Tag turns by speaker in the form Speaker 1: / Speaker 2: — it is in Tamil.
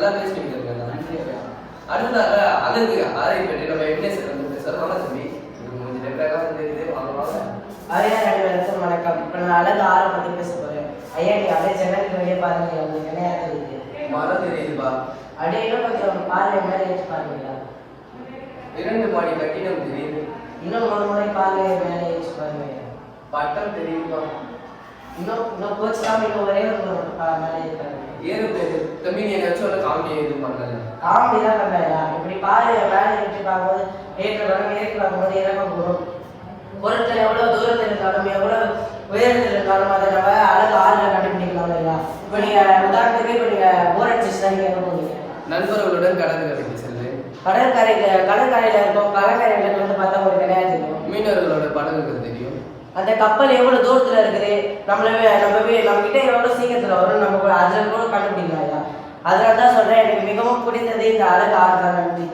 Speaker 1: நல்லா பேசுறீங்க. அடுத்ததாக அழகு ஆரை பற்றி நம்ம விக்னேஸ்வர் வந்து பேசுகிறோம். ஆமாம் தம்பி, இது கொஞ்சம் டெம்பராக தெரியுது. வாங்க வாங்க.
Speaker 2: ஐயா அனைவருக்கும் வணக்கம். இப்போ நான் அழகு ஆரை பற்றி பேச போகிறேன். ஐயா நீ அப்படியே ஜன்னலுக்கு வெளியே பாருங்க, உங்களுக்கு என்ன தெரியுது?
Speaker 1: மரம் தெரியுதுப்பா.
Speaker 2: அப்படியே இன்னும் கொஞ்சம் பார்வை மேலே ஏற்றி பாருங்களா?
Speaker 1: 2 மாடி கட்டிடம் தெரியுது.
Speaker 2: இன்னும் 3 முறை பார்வை மேலே ஏற்றி பாருங்க.
Speaker 1: பட்டம் தெரியுதுப்பா.
Speaker 2: இன்னும் கோச்சுக்காம இன்னும் ஒரே ஒரு மேலே ஏற்றாங்க.
Speaker 1: ஏறுபேரு தம்பி, நீ ஏதாச்சும் காமெடி எதுவும் பண்ணல?
Speaker 2: காமெடி தான் பண்ணலையா? இப்படி பார்வை மேலே ஏற்றி பார்க்கும்போது ஏற்றி பார்க்கும்போது இறக்கம் கூடும். பொருட்கள் எவ்வளோ தூரத்தில் இருந்தாலும் எவ்வளோ உயரத்தில் இருந்தாலும் அதை நம்ம அழகு ஆறில் கண்டுபிடிக்கலாம் இல்லையா? இப்போ நீங்கள் உதாரணத்துக்கு இப்போ நீங்கள் போர் அடிச்சுன்னா நீங்கள் என்ன பண்ணுவீங்க?
Speaker 1: நண்பர்களுடன் கடற்கரைக்கு செல்லு.
Speaker 2: கடற்கரையில் இருக்கும். கடற்கரையில் வந்து பார்த்தா உங்களுக்கு நிறையா தெரியும்.
Speaker 1: மீனவர்களோட படகுகள் தெரியும்.
Speaker 2: அந்த கப்பல் எவ்வளோ தூரத்தில் இருக்குது, நம்மகிட்ட எவ்வளோ சீக்கிரத்தில் வரும், நம்ம அதில் கூட கண்டுபிடிக்கலாம். அதனால தான் சொல்கிறேன், எனக்கு மிகவும் பிடித்தது இந்த அழகு ஆறு தான். நன்றி.